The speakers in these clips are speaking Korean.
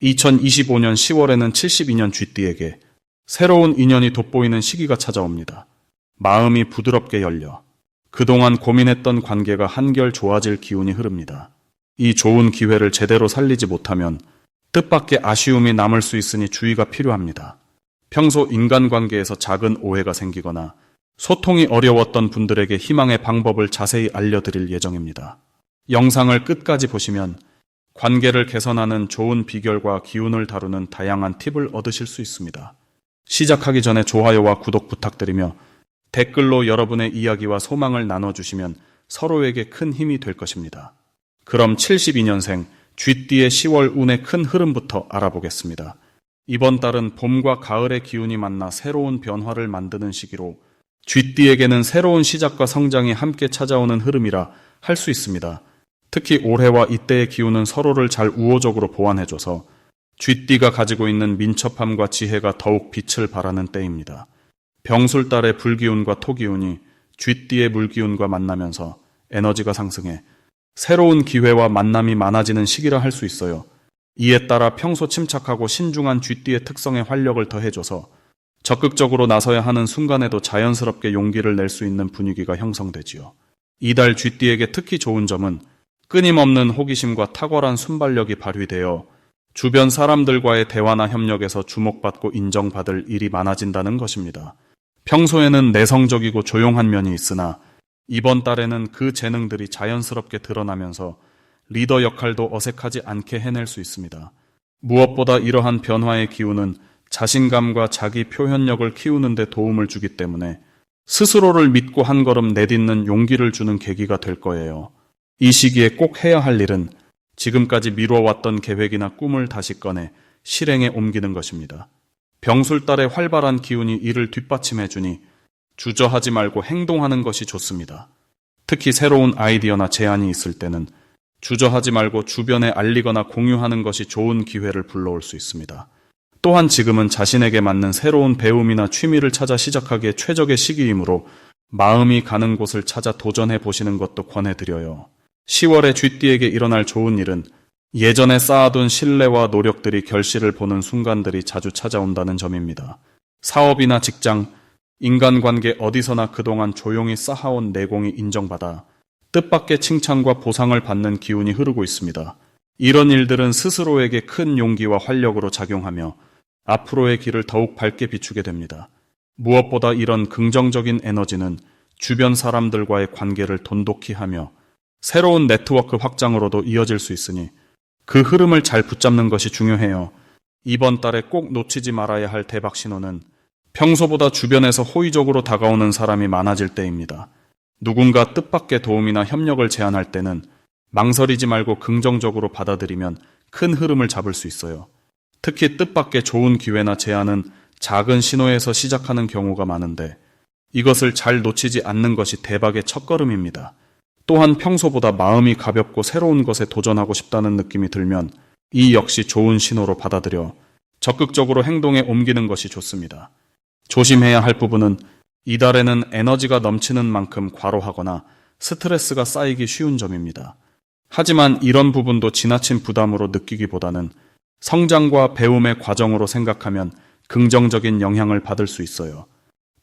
2025년 10월에는 72년 쥐띠에게 새로운 인연이 돋보이는 시기가 찾아옵니다. 마음이 부드럽게 열려 그동안 고민했던 관계가 한결 좋아질 기운이 흐릅니다. 이 좋은 기회를 제대로 살리지 못하면 뜻밖의 아쉬움이 남을 수 있으니 주의가 필요합니다. 평소 인간관계에서 작은 오해가 생기거나 소통이 어려웠던 분들에게 희망의 방법을 자세히 알려드릴 예정입니다. 영상을 끝까지 보시면 관계를 개선하는 좋은 비결과 기운을 다루는 다양한 팁을 얻으실 수 있습니다. 시작하기 전에 좋아요와 구독 부탁드리며 댓글로 여러분의 이야기와 소망을 나눠주시면 서로에게 큰 힘이 될 것입니다. 그럼 72년생 쥐띠의 10월 운의 큰 흐름부터 알아보겠습니다. 이번 달은 봄과 가을의 기운이 만나 새로운 변화를 만드는 시기로 쥐띠에게는 새로운 시작과 성장이 함께 찾아오는 흐름이라 할 수 있습니다. 특히 올해와 이때의 기운은 서로를 잘 우호적으로 보완해줘서 쥐띠가 가지고 있는 민첩함과 지혜가 더욱 빛을 발하는 때입니다. 병술달의 불기운과 토기운이 쥐띠의 물기운과 만나면서 에너지가 상승해 새로운 기회와 만남이 많아지는 시기라 할 수 있어요. 이에 따라 평소 침착하고 신중한 쥐띠의 특성에 활력을 더해줘서 적극적으로 나서야 하는 순간에도 자연스럽게 용기를 낼 수 있는 분위기가 형성되지요. 이달 쥐띠에게 특히 좋은 점은 끊임없는 호기심과 탁월한 순발력이 발휘되어 주변 사람들과의 대화나 협력에서 주목받고 인정받을 일이 많아진다는 것입니다. 평소에는 내성적이고 조용한 면이 있으나 이번 달에는 그 재능들이 자연스럽게 드러나면서 리더 역할도 어색하지 않게 해낼 수 있습니다. 무엇보다 이러한 변화의 기운은 자신감과 자기 표현력을 키우는 데 도움을 주기 때문에 스스로를 믿고 한 걸음 내딛는 용기를 주는 계기가 될 거예요. 이 시기에 꼭 해야 할 일은 지금까지 미뤄왔던 계획이나 꿈을 다시 꺼내 실행에 옮기는 것입니다. 병술달의 활발한 기운이 이를 뒷받침해주니 주저하지 말고 행동하는 것이 좋습니다. 특히 새로운 아이디어나 제안이 있을 때는 주저하지 말고 주변에 알리거나 공유하는 것이 좋은 기회를 불러올 수 있습니다. 또한 지금은 자신에게 맞는 새로운 배움이나 취미를 찾아 시작하기에 최적의 시기이므로 마음이 가는 곳을 찾아 도전해 보시는 것도 권해드려요. 10월에 쥐띠에게 일어날 좋은 일은 예전에 쌓아둔 신뢰와 노력들이 결실을 보는 순간들이 자주 찾아온다는 점입니다. 사업이나 직장, 인간관계 어디서나 그동안 조용히 쌓아온 내공이 인정받아 뜻밖의 칭찬과 보상을 받는 기운이 흐르고 있습니다. 이런 일들은 스스로에게 큰 용기와 활력으로 작용하며 앞으로의 길을 더욱 밝게 비추게 됩니다. 무엇보다 이런 긍정적인 에너지는 주변 사람들과의 관계를 돈독히 하며 새로운 네트워크 확장으로도 이어질 수 있으니 그 흐름을 잘 붙잡는 것이 중요해요. 이번 달에 꼭 놓치지 말아야 할 대박 신호는 평소보다 주변에서 호의적으로 다가오는 사람이 많아질 때입니다. 누군가 뜻밖의 도움이나 협력을 제안할 때는 망설이지 말고 긍정적으로 받아들이면 큰 흐름을 잡을 수 있어요. 특히 뜻밖의 좋은 기회나 제안은 작은 신호에서 시작하는 경우가 많은데 이것을 잘 놓치지 않는 것이 대박의 첫걸음입니다. 또한 평소보다 마음이 가볍고 새로운 것에 도전하고 싶다는 느낌이 들면 이 역시 좋은 신호로 받아들여 적극적으로 행동에 옮기는 것이 좋습니다. 조심해야 할 부분은 이달에는 에너지가 넘치는 만큼 과로하거나 스트레스가 쌓이기 쉬운 점입니다. 하지만 이런 부분도 지나친 부담으로 느끼기보다는 성장과 배움의 과정으로 생각하면 긍정적인 영향을 받을 수 있어요.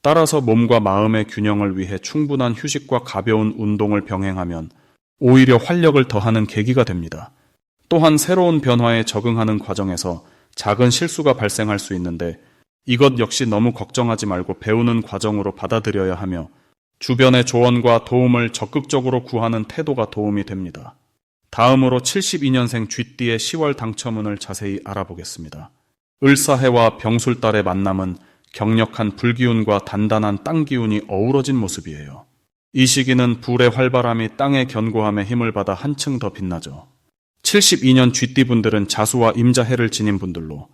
따라서 몸과 마음의 균형을 위해 충분한 휴식과 가벼운 운동을 병행하면 오히려 활력을 더하는 계기가 됩니다. 또한 새로운 변화에 적응하는 과정에서 작은 실수가 발생할 수 있는데 이것 역시 너무 걱정하지 말고 배우는 과정으로 받아들여야 하며 주변의 조언과 도움을 적극적으로 구하는 태도가 도움이 됩니다. 다음으로 72년생 쥐띠의 10월 당첨운을 자세히 알아보겠습니다. 을사해와 병술달의 만남은 격력한 불기운과 단단한 땅기운이 어우러진 모습이에요. 이 시기는 불의 활발함이 땅의 견고함에 힘을 받아 한층 더 빛나죠. 72년 쥐띠분들은 자수와 임자해를 지닌 분들로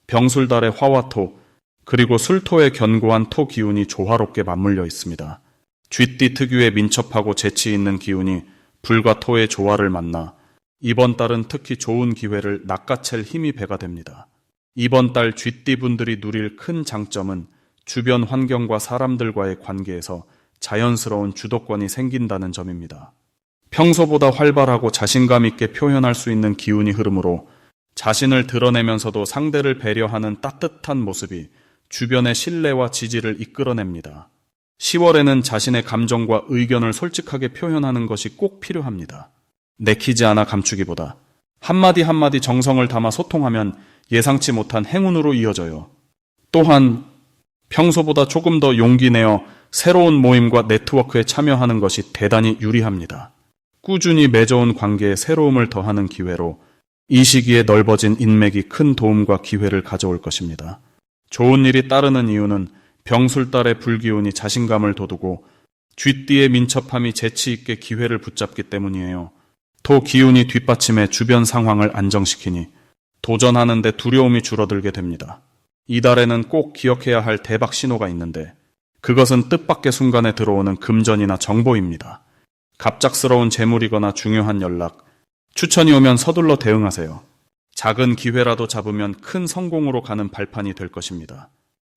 병술달의 화와 토, 그리고 술토의 견고한 토 기운이 조화롭게 맞물려 있습니다. 쥐띠 특유의 민첩하고 재치 있는 기운이 불과 토의 조화를 만나 이번 달은 특히 좋은 기회를 낚아챌 힘이 배가 됩니다. 이번 달 쥐띠분들이 누릴 큰 장점은 주변 환경과 사람들과의 관계에서 자연스러운 주도권이 생긴다는 점입니다. 평소보다 활발하고 자신감 있게 표현할 수 있는 기운이 흐르므로 자신을 드러내면서도 상대를 배려하는 따뜻한 모습이 주변의 신뢰와 지지를 이끌어냅니다. 10월에는 자신의 감정과 의견을 솔직하게 표현하는 것이 꼭 필요합니다. 내키지 않아 감추기보다 한마디 한마디 정성을 담아 소통하면 예상치 못한 행운으로 이어져요. 또한 평소보다 조금 더 용기 내어 새로운 모임과 네트워크에 참여하는 것이 대단히 유리합니다. 꾸준히 맺어온 관계에 새로움을 더하는 기회로 이 시기에 넓어진 인맥이 큰 도움과 기회를 가져올 것입니다. 좋은 일이 따르는 이유는 병술달의 불기운이 자신감을 돋우고 쥐띠의 민첩함이 재치 있게 기회를 붙잡기 때문이에요. 토 기운이 뒷받침해 주변 상황을 안정시키니 도전하는 데 두려움이 줄어들게 됩니다. 이달에는 꼭 기억해야 할 대박 신호가 있는데 그것은 뜻밖의 순간에 들어오는 금전이나 정보입니다. 갑작스러운 재물이거나 중요한 연락, 추천이 오면 서둘러 대응하세요. 작은 기회라도 잡으면 큰 성공으로 가는 발판이 될 것입니다.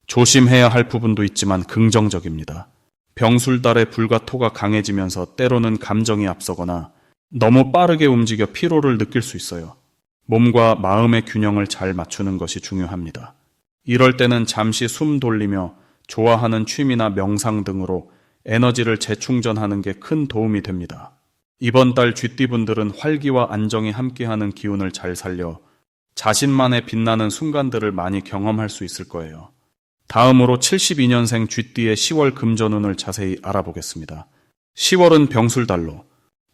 조심해야 할 부분도 있지만 긍정적입니다. 병술달의 불과 토가 강해지면서 때로는 감정이 앞서거나 너무 빠르게 움직여 피로를 느낄 수 있어요. 몸과 마음의 균형을 잘 맞추는 것이 중요합니다. 이럴 때는 잠시 숨 돌리며 좋아하는 취미나 명상 등으로 에너지를 재충전하는 게 큰 도움이 됩니다. 이번 달 쥐띠분들은 활기와 안정이 함께하는 기운을 잘 살려 자신만의 빛나는 순간들을 많이 경험할 수 있을 거예요. 다음으로 72년생 쥐띠의 10월 금전운을 자세히 알아보겠습니다. 10월은 병술달로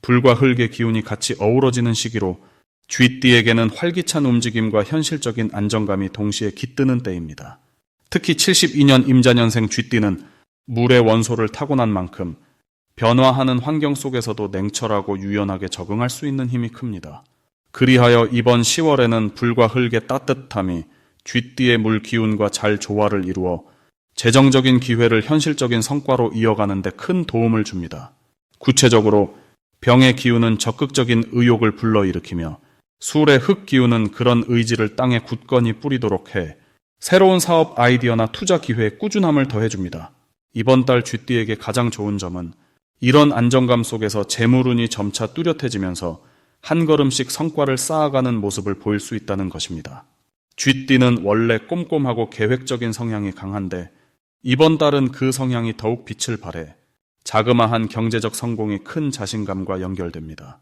불과 흙의 기운이 같이 어우러지는 시기로 쥐띠에게는 활기찬 움직임과 현실적인 안정감이 동시에 깃드는 때입니다. 특히 72년 임자년생 쥐띠는 물의 원소를 타고난 만큼 변화하는 환경 속에서도 냉철하고 유연하게 적응할 수 있는 힘이 큽니다. 그리하여 이번 10월에는 불과 흙의 따뜻함이 쥐띠의 물 기운과 잘 조화를 이루어 재정적인 기회를 현실적인 성과로 이어가는 데 큰 도움을 줍니다. 구체적으로 병의 기운은 적극적인 의욕을 불러일으키며 술의 흙 기운은 그런 의지를 땅에 굳건히 뿌리도록 해 새로운 사업 아이디어나 투자 기회에 꾸준함을 더해줍니다. 이번 달 쥐띠에게 가장 좋은 점은 이런 안정감 속에서 재물운이 점차 뚜렷해지면서 한 걸음씩 성과를 쌓아가는 모습을 보일 수 있다는 것입니다. 쥐띠는 원래 꼼꼼하고 계획적인 성향이 강한데 이번 달은 그 성향이 더욱 빛을 발해 자그마한 경제적 성공이 큰 자신감과 연결됩니다.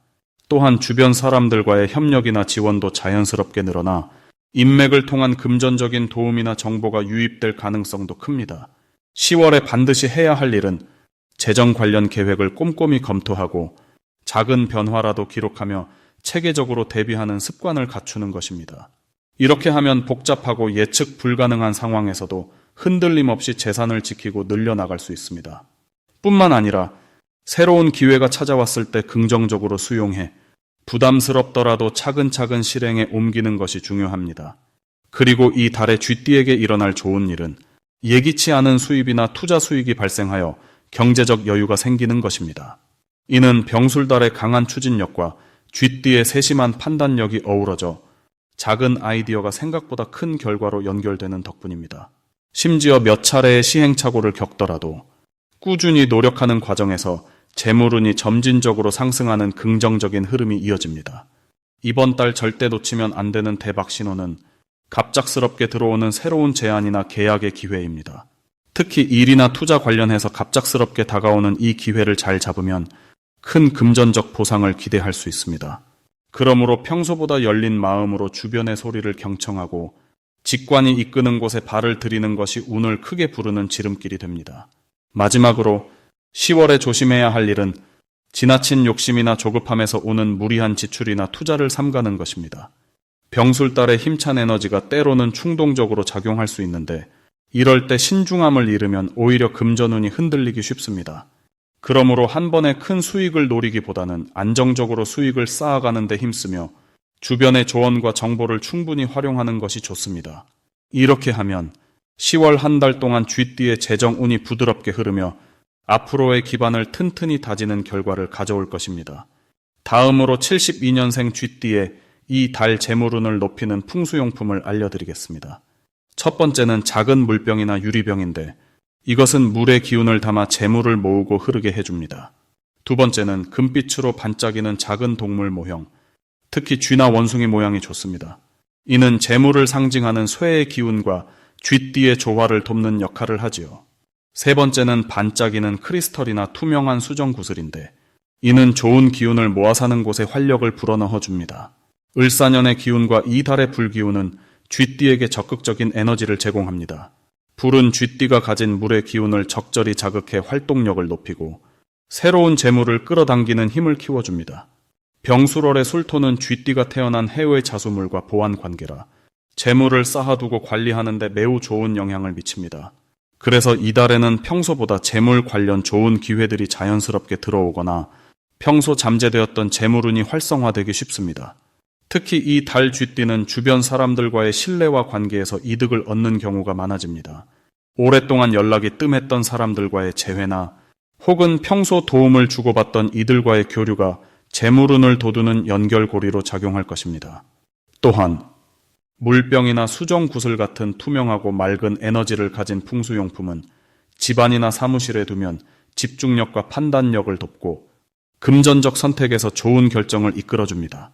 또한 주변 사람들과의 협력이나 지원도 자연스럽게 늘어나 인맥을 통한 금전적인 도움이나 정보가 유입될 가능성도 큽니다. 10월에 반드시 해야 할 일은 재정 관련 계획을 꼼꼼히 검토하고 작은 변화라도 기록하며 체계적으로 대비하는 습관을 갖추는 것입니다. 이렇게 하면 복잡하고 예측 불가능한 상황에서도 흔들림 없이 재산을 지키고 늘려나갈 수 있습니다. 뿐만 아니라 새로운 기회가 찾아왔을 때 긍정적으로 수용해 부담스럽더라도 차근차근 실행에 옮기는 것이 중요합니다. 그리고 이 달에 쥐띠에게 일어날 좋은 일은 예기치 않은 수입이나 투자 수익이 발생하여 경제적 여유가 생기는 것입니다. 이는 병술달의 강한 추진력과 쥐띠의 세심한 판단력이 어우러져 작은 아이디어가 생각보다 큰 결과로 연결되는 덕분입니다. 심지어 몇 차례의 시행착오를 겪더라도 꾸준히 노력하는 과정에서 재물운이 점진적으로 상승하는 긍정적인 흐름이 이어집니다. 이번 달 절대 놓치면 안 되는 대박 신호는 갑작스럽게 들어오는 새로운 제안이나 계약의 기회입니다. 특히 일이나 투자 관련해서 갑작스럽게 다가오는 이 기회를 잘 잡으면 큰 금전적 보상을 기대할 수 있습니다. 그러므로 평소보다 열린 마음으로 주변의 소리를 경청하고 직관이 이끄는 곳에 발을 들이는 것이 운을 크게 부르는 지름길이 됩니다. 마지막으로 10월에 조심해야 할 일은 지나친 욕심이나 조급함에서 오는 무리한 지출이나 투자를 삼가는 것입니다. 병술달의 힘찬 에너지가 때로는 충동적으로 작용할 수 있는데 이럴 때 신중함을 잃으면 오히려 금전운이 흔들리기 쉽습니다. 그러므로 한 번에 큰 수익을 노리기보다는 안정적으로 수익을 쌓아가는 데 힘쓰며 주변의 조언과 정보를 충분히 활용하는 것이 좋습니다. 이렇게 하면 10월 한 달 동안 쥐띠의 재정운이 부드럽게 흐르며 앞으로의 기반을 튼튼히 다지는 결과를 가져올 것입니다. 다음으로 72년생 쥐띠의 이 달 재물운을 높이는 풍수용품을 알려드리겠습니다. 첫 번째는 작은 물병이나 유리병인데 이것은 물의 기운을 담아 재물을 모으고 흐르게 해줍니다. 두 번째는 금빛으로 반짝이는 작은 동물 모형, 특히 쥐나 원숭이 모양이 좋습니다. 이는 재물을 상징하는 쇠의 기운과 쥐띠의 조화를 돕는 역할을 하지요. 세 번째는 반짝이는 크리스털이나 투명한 수정 구슬인데, 이는 좋은 기운을 모아 사는 곳에 활력을 불어넣어 줍니다. 을사년의 기운과 이 달의 불기운은 쥐띠에게 적극적인 에너지를 제공합니다. 불은 쥐띠가 가진 물의 기운을 적절히 자극해 활동력을 높이고 새로운 재물을 끌어당기는 힘을 키워줍니다. 병술월의 술토는 쥐띠가 태어난 해의 자수물과 보완 관계라 재물을 쌓아두고 관리하는 데 매우 좋은 영향을 미칩니다. 그래서 이달에는 평소보다 재물 관련 좋은 기회들이 자연스럽게 들어오거나 평소 잠재되었던 재물운이 활성화되기 쉽습니다. 특히 이 달 쥐띠는 주변 사람들과의 신뢰와 관계에서 이득을 얻는 경우가 많아집니다. 오랫동안 연락이 뜸했던 사람들과의 재회나 혹은 평소 도움을 주고받던 이들과의 교류가 재물운을 돋우는 연결고리로 작용할 것입니다. 또한 물병이나 수정 구슬 같은 투명하고 맑은 에너지를 가진 풍수용품은 집안이나 사무실에 두면 집중력과 판단력을 돕고 금전적 선택에서 좋은 결정을 이끌어줍니다.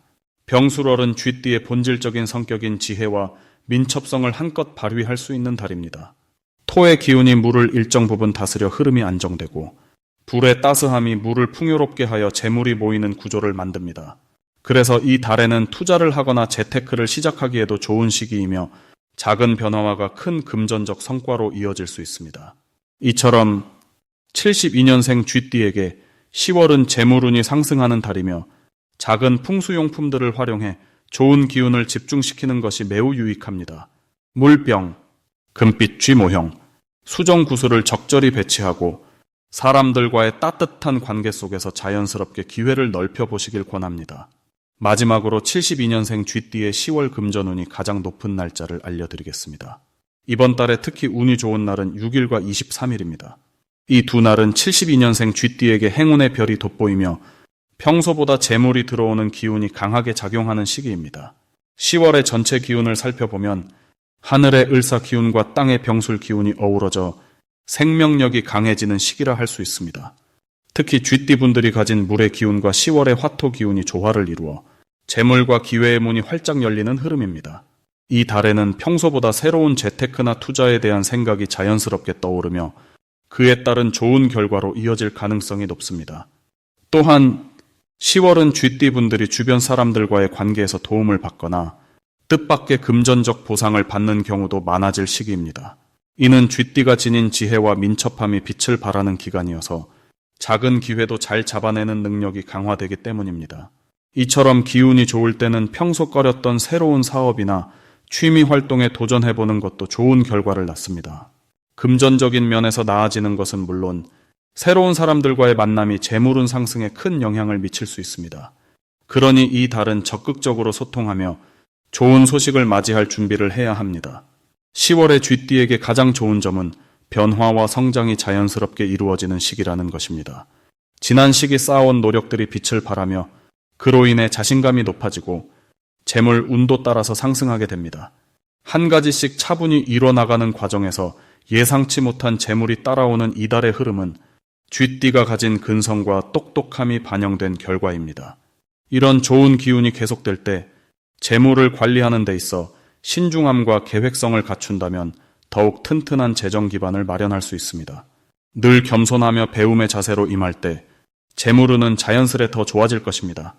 병술월은 쥐띠의 본질적인 성격인 지혜와 민첩성을 한껏 발휘할 수 있는 달입니다. 토의 기운이 물을 일정 부분 다스려 흐름이 안정되고 불의 따스함이 물을 풍요롭게 하여 재물이 모이는 구조를 만듭니다. 그래서 이 달에는 투자를 하거나 재테크를 시작하기에도 좋은 시기이며 작은 변화와 큰 금전적 성과로 이어질 수 있습니다. 이처럼 72년생 쥐띠에게 10월은 재물운이 상승하는 달이며 작은 풍수용품들을 활용해 좋은 기운을 집중시키는 것이 매우 유익합니다. 물병, 금빛 쥐 모형, 수정 구슬을 적절히 배치하고 사람들과의 따뜻한 관계 속에서 자연스럽게 기회를 넓혀보시길 권합니다. 마지막으로 72년생 쥐띠의 10월 금전운이 가장 높은 날짜를 알려드리겠습니다. 이번 달에 특히 운이 좋은 날은 6일과 23일입니다. 이 두 날은 72년생 쥐띠에게 행운의 별이 돋보이며 평소보다 재물이 들어오는 기운이 강하게 작용하는 시기입니다. 10월의 전체 기운을 살펴보면 하늘의 을사 기운과 땅의 병술 기운이 어우러져 생명력이 강해지는 시기라 할 수 있습니다. 특히 쥐띠분들이 가진 물의 기운과 10월의 화토 기운이 조화를 이루어 재물과 기회의 문이 활짝 열리는 흐름입니다. 이 달에는 평소보다 새로운 재테크나 투자에 대한 생각이 자연스럽게 떠오르며 그에 따른 좋은 결과로 이어질 가능성이 높습니다. 또한 10월은 쥐띠분들이 주변 사람들과의 관계에서 도움을 받거나 뜻밖의 금전적 보상을 받는 경우도 많아질 시기입니다. 이는 쥐띠가 지닌 지혜와 민첩함이 빛을 발하는 기간이어서 작은 기회도 잘 잡아내는 능력이 강화되기 때문입니다. 이처럼 기운이 좋을 때는 평소 꺼렸던 새로운 사업이나 취미 활동에 도전해보는 것도 좋은 결과를 낳습니다. 금전적인 면에서 나아지는 것은 물론 새로운 사람들과의 만남이 재물운 상승에 큰 영향을 미칠 수 있습니다. 그러니 이 달은 적극적으로 소통하며 좋은 소식을 맞이할 준비를 해야 합니다. 10월의 쥐띠에게 가장 좋은 점은 변화와 성장이 자연스럽게 이루어지는 시기라는 것입니다. 지난 시기 쌓아온 노력들이 빛을 발하며 그로 인해 자신감이 높아지고 재물 운도 따라서 상승하게 됩니다. 한 가지씩 차분히 이뤄나가는 과정에서 예상치 못한 재물이 따라오는 이달의 흐름은 쥐띠가 가진 근성과 똑똑함이 반영된 결과입니다. 이런 좋은 기운이 계속될 때 재물을 관리하는 데 있어 신중함과 계획성을 갖춘다면 더욱 튼튼한 재정 기반을 마련할 수 있습니다. 늘 겸손하며 배움의 자세로 임할 때 재물운은 자연스레 더 좋아질 것입니다.